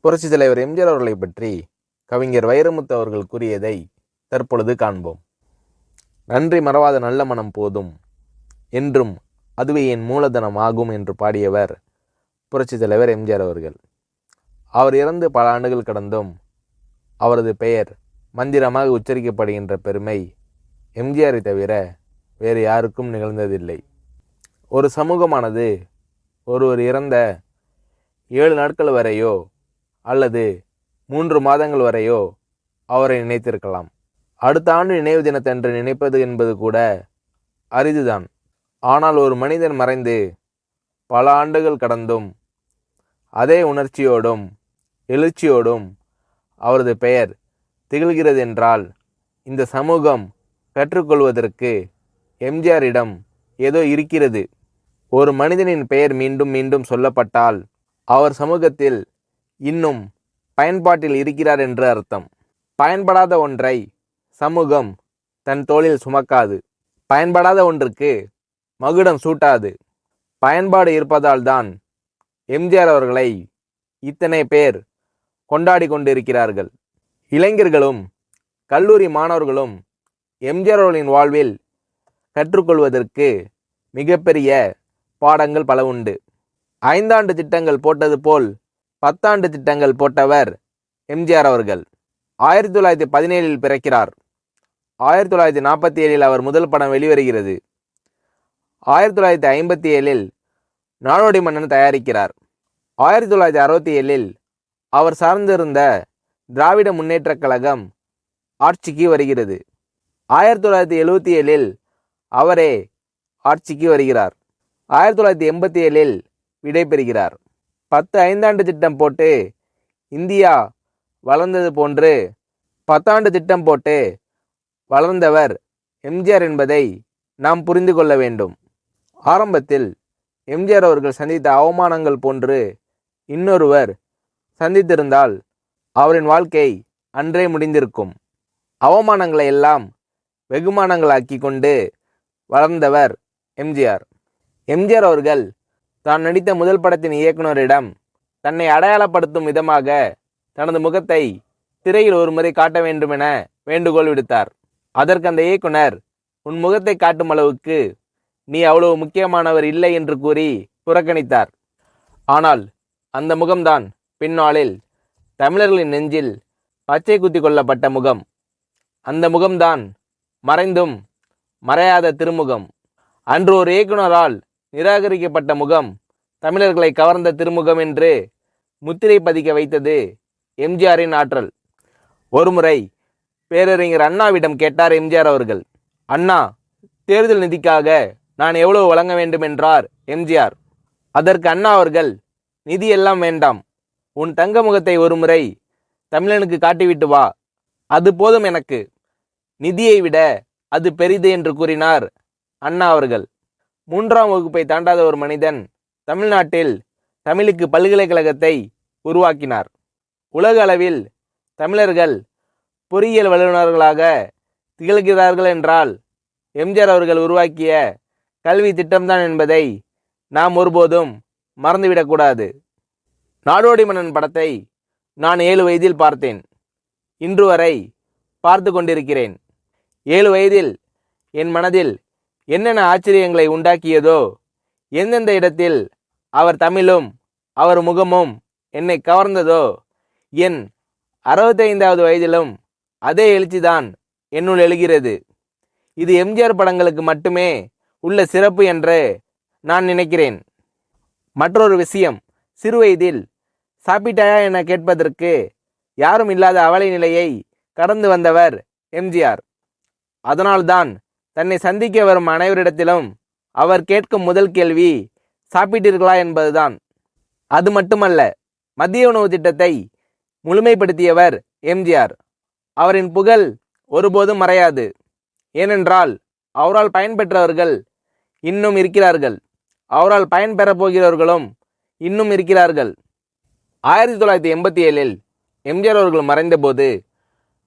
புரட்சித் தலைவர் எம்ஜிஆர் அவர்களை பற்றி கவிஞர் வைரமுத்து அவர்கள் கூறியதை தற்பொழுது காண்போம். நன்றி மறவாத நல்ல மனம் போதும், என்றும் அதுவே என் மூலதனம் ஆகும் என்று பாடியவர் புரட்சித் தலைவர் எம்ஜிஆர் அவர்கள். அவர் இறந்து பல ஆண்டுகள் கடந்தும் அவரது பெயர் மந்திரமாக உச்சரிக்கப்படுகின்ற பெருமை எம்ஜிஆரை தவிர வேறு யாருக்கும் நிகழ்ந்ததில்லை. ஒரு சமூகமானது ஒருவர் இறந்த 7 நாட்கள் வரையோ அல்லது 3 மாதங்கள் வரையோ அவரை நினைத்திருக்கலாம். அடுத்த ஆண்டு நினைவு தினத்தன்று நினைப்பது என்பது கூட அரிதுதான். ஆனால் ஒரு மனிதன் மறைந்து பல ஆண்டுகள் கடந்தும் அதே உணர்ச்சியோடும் எழுச்சியோடும் அவரது பெயர் திகழ்கிறது என்றால் இந்த சமூகம் கற்றுக்கொள்வதற்கு எம்ஜிஆரிடம் ஏதோ இருக்கிறது. ஒரு மனிதனின் பெயர் மீண்டும் மீண்டும் சொல்லப்பட்டால் அவர் சமூகத்தில் இன்னும் பயன்பாட்டில் இருக்கிறார் என்று அர்த்தம். பயன்படாத ஒன்றை சமூகம் தன் தோளில் சுமக்காது. பயன்படாத ஒன்றுக்கு மகுடம் சூட்டாது. பயன்பாடு இருப்பதால் தான் எம்ஜிஆர் அவர்களை இத்தனை பேர் கொண்டாடி கொண்டிருக்கிறார்கள். இளைஞர்களும் கல்லூரி மாணவர்களும் எம்ஜிஆர் அவர்களின் வாழ்வில் கற்றுக்கொள்வதற்கு மிகப்பெரிய பாடங்கள் பல உண்டு. 5 ஆண்டு திட்டங்கள் போட்டது போல் 10 ஆண்டு திட்டங்கள் போட்டவர் எம்ஜிஆர் அவர்கள். 1917 பிறக்கிறார். 1947 அவர் முதல் படம் வெளிவருகிறது. 1957 நாடோடி மன்னன் தயாரிக்கிறார். 1967 அவர் சார்ந்திருந்த திராவிட முன்னேற்றக் கழகம் ஆட்சிக்கு வருகிறது. 1977 அவரே ஆட்சிக்கு வருகிறார். 1987 விடை பெறுகிறார். 10 5ஆண்டு திட்டம் போட்டு இந்தியா வளர்ந்தது போன்று 10 ஆண்டு திட்டம் போட்டு வளர்ந்தவர் எம்ஜிஆர் என்பதை நாம் புரிந்து கொள்ள வேண்டும். ஆரம்பத்தில் எம்ஜிஆர் அவர்கள் சந்தித்த அவமானங்கள் போன்று இன்னொருவர் சந்தித்திருந்தால் அவரின் வாழ்க்கை அன்றே முடிந்திருக்கும். அவமானங்களை எல்லாம் வெகுமானங்களாக்கி கொண்டு வளர்ந்தவர் எம்ஜிஆர். எம்ஜிஆர் அவர்கள் தான் நடித்த முதல் படத்தின் இயக்குனரிடம் தன்னை அடையாளப்படுத்தும் விதமாக தனது முகத்தை திரையில் ஒரு முறை காட்ட வேண்டுமென வேண்டுகோள் விடுத்தார். அதற்கு அந்த இயக்குனர், உன் முகத்தை காட்டும் அளவுக்கு நீ அவ்வளவு முக்கியமானவர் இல்லை என்று கூறி புறக்கணித்தார். ஆனால் அந்த முகம்தான் பின்னாளில் தமிழர்களின் நெஞ்சில் பச்சை குத்தி கொள்ளப்பட்ட முகம். அந்த முகம்தான் மறைந்தும் மறையாத திருமுகம். அன்று ஒரு இயக்குனரால் நிராகரிக்கப்பட்ட முகம் தமிழர்களை கவர்ந்த திருமுகம் என்று முத்திரை பதிக்க வைத்தது எம்ஜிஆரின் ஆற்றல். ஒருமுறை பேரறிஞர் அண்ணாவிடம் கேட்டார் எம்ஜிஆர் அவர்கள். அண்ணா, தேர்தல் நிதிக்காக நான் எவ்வளவு வழங்க வேண்டும் என்றார் எம்ஜிஆர். அதற்கு அண்ணா அவர்கள், நிதி எல்லாம் வேண்டாம், உன் தங்க முகத்தை ஒருமுறை தமிழனுக்கு காட்டிவிட்டு வா, அது போதும் எனக்கு, நிதியை விட அது பெரிது என்று கூறினார் அண்ணா அவர்கள். 3ஆம் வகுப்பை தாண்டாத ஒரு மனிதன் தமிழ்நாட்டில் தமிழுக்கு பல்கலைக்கழகத்தை உருவாக்கினார். உலக அளவில் தமிழர்கள் பொறியியல் வல்லுநர்களாக திகழ்கிறார்கள் என்றால் எம்ஜிஆர் அவர்கள் உருவாக்கிய கல்வி திட்டம்தான் என்பதை நாம் ஒருபோதும் மறந்துவிடக்கூடாது. நாடோடி மன்னன் படத்தை நான் 7 வயதில் பார்த்தேன். இன்று வரை பார்த்து கொண்டிருக்கிறேன். 7 வயதில் என் மனதில் என்னென்ன ஆச்சரியங்களை உண்டாக்கியதோ, எந்தெந்த இடத்தில் அவர் தமிழும் அவர் முகமும் என்னை கவர்ந்ததோ, என் 65வது வயதிலும் அதே எழுச்சிதான் என்னுள் எழுகிறது. இது எம்ஜிஆர் படங்களுக்கு மட்டுமே உள்ள சிறப்பு என்று நான் நினைக்கிறேன். மற்றொரு விஷயம், சிறுவயதில் சாப்பிட்டாயா என கேட்பதற்கு யாரும் இல்லாத அவலை நிலையை கடந்து வந்தவர் எம்ஜிஆர். அதனால்தான் தன்னை சந்திக்க வரும் அனைவரிடத்திலும் அவர் கேட்கும் முதல் கேள்வி சாப்பிட்டீர்களா என்பதுதான். அது மட்டுமல்ல, மதிய உணவு திட்டத்தை முழுமைப்படுத்தியவர் எம்ஜிஆர். அவரின் புகழ் ஒருபோதும் மறையாது. ஏனென்றால் அவரால் பயன்பெற்றவர்கள் இன்னும் இருக்கிறார்கள். அவரால் பயன்பெறப் போகிறவர்களும் இன்னும் இருக்கிறார்கள். 1987 எம்ஜிஆர் அவர்கள் மறைந்தபோது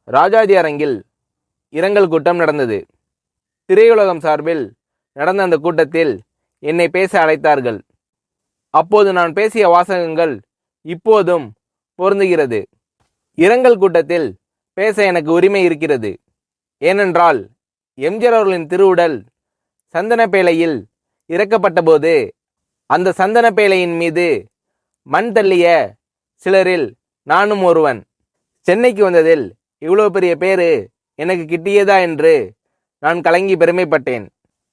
ராஜாஜி அரங்கில் இரங்கல் கூட்டம் நடந்தது. திரையுலகம் சார்பில் நடந்த அந்த கூட்டத்தில் என்னை பேச அழைத்தார்கள். அப்போது நான் பேசிய வாசகங்கள் இப்போதும் பொருந்துகிறது. இரங்கல் கூட்டத்தில் பேச எனக்கு உரிமை இருக்கிறது. ஏனென்றால் எம்ஜிஆர் அவர்களின் திருவுடல் சந்தன பேழையில் இறக்கப்பட்ட போது அந்த சந்தன பேழையின் மீது மண் தள்ளிய சிலரில் நானும் ஒருவன். சென்னைக்கு வந்ததில் இவ்வளோ பெரிய பேரு எனக்கு கிட்டியதா என்று நான் கலங்கி பெருமைப்பட்டேன்.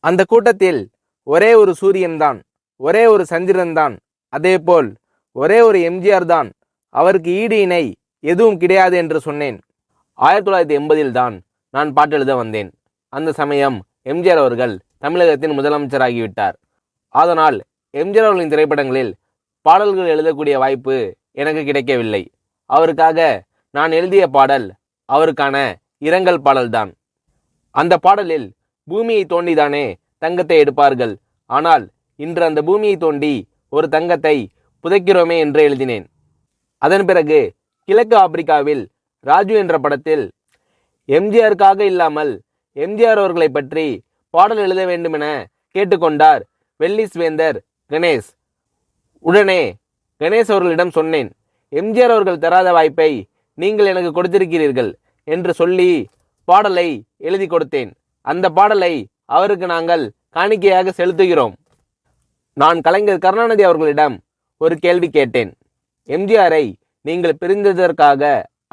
அந்த கூட்டத்தில் ஒரே ஒரு சூரியன்தான், ஒரே ஒரு சந்திரன்தான், அதேபோல் ஒரே ஒரு எம்ஜிஆர் தான், அவருக்கு ஈடு இணை எதுவும் கிடையாது என்று சொன்னேன். 1980 தான் நான் பாட்டெழுத வந்தேன். அந்த சமயம் எம்ஜிஆர் அவர்கள் தமிழகத்தின் முதலமைச்சராகிவிட்டார். அதனால் எம்ஜிஆர் அவர்களின் திரைப்படங்களில் பாடல்கள் எழுதக்கூடிய வாய்ப்பு எனக்கு கிடைக்கவில்லை. அவருக்காக நான் எழுதிய பாடல் அவருக்கான இரங்கல் பாடல்தான். அந்த பாடலில் பூமியை தோண்டிதானே தங்கத்தை எடுப்பார்கள், ஆனால் இன்று அந்த பூமியை தோண்டி ஒரு தங்கத்தை புதைக்கிறோமே என்று எழுதினேன். அதன் பிறகு கிழக்கு ஆப்பிரிக்காவில் ராஜு என்ற படத்தில் எம்ஜிஆருக்காக இல்லாமல் எம்ஜிஆர் அவர்களை பற்றி பாடல் எழுத வேண்டுமென கேட்டுக்கொண்டார் வெல்லிஸ் வேந்தர் கணேஷ். உடனே கணேஷ் அவர்களிடம் சொன்னேன், எம்ஜிஆர் அவர்கள் தராத வாய்ப்பை நீங்கள் எனக்கு கொடுத்திருக்கிறீர்கள் என்று சொல்லி பாடலை எழுதி கொடுத்தேன். அந்த பாடலை அவருக்கு நாங்கள் காணிக்கையாக செலுத்துகிறோம். நான் கலைஞர் கருணாநிதி அவர்களிடம் ஒரு கேள்வி கேட்டேன். எம்ஜிஆரை நீங்கள் பிரிந்ததற்காக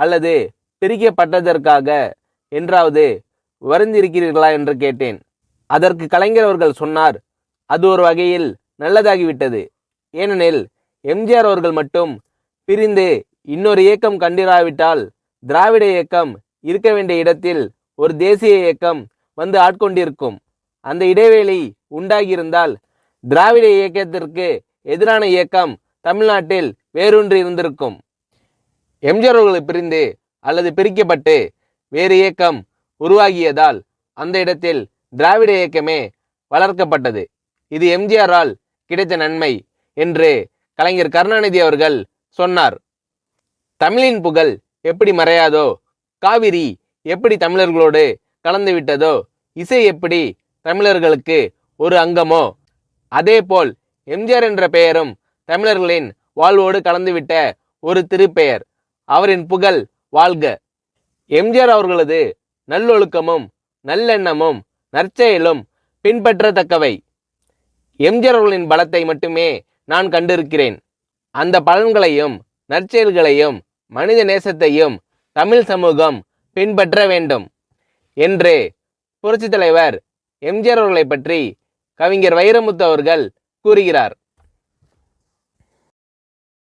அல்லது பிரிக்கப்பட்டதற்காக என்றாவது வருந்திருக்கிறீர்களா என்று கேட்டேன். அதற்கு கலைஞர் அவர்கள் சொன்னார், அது ஒரு வகையில் நல்லதாகிவிட்டது. ஏனெனில் எம்ஜிஆர் அவர்கள் மட்டும் பிரிந்து இன்னொரு இயக்கம் கண்டிராவிட்டால் திராவிட இயக்கம் இருக்க வேண்டிய இடத்தில் ஒரு தேசிய இயக்கம் வந்து ஆட்கொண்டிருக்கும். அந்த இடைவெளி உண்டாகியிருந்தால் திராவிட இயக்கத்திற்கு எதிரான இயக்கம் தமிழ்நாட்டில் வேரூன்றி இருந்திருக்கும். எம்ஜிஆர் அவர்களை பிரிந்து அல்லது பிரிக்கப்பட்டு வேறு இயக்கம் உருவாகியதால் அந்த இடத்தில் திராவிட இயக்கமே வளர்க்கப்பட்டது. இது எம்ஜிஆரால் கிடைத்த நன்மை என்று கலைஞர் கருணாநிதி அவர்கள் சொன்னார். தமிழின் புகழ் எப்படி மறையாதோ, காவிரி எப்படி தமிழர்களோடு கலந்து விட்டதோ, இசை எப்படி தமிழர்களுக்கு ஒரு அங்கமோ, அதேபோல் எம்ஜிஆர் என்ற பெயரும் தமிழர்களின் வாழ்வோடு கலந்துவிட்ட ஒரு திருப்பெயர். அவரின் புகழ் வாழ்க. எம்ஜிஆர் அவர்களது நல்லொழுக்கமும் நல்லெண்ணமும் நற்செயலும் பின்பற்றத்தக்கவை. எம்ஜிஆர் அவர்களின் பலத்தை மட்டுமே நான் கண்டிருக்கிறேன். அந்த பலன்களையும் நற்செயல்களையும் மனித நேசத்தையும் தமிழ் சமூகம் பின்பற்ற வேண்டும் என்று புரட்சித் தலைவர் எம்ஜிஆர் அவர்களை பற்றி கவிஞர் வைரமுத்து அவர்கள் கூறுகிறார்.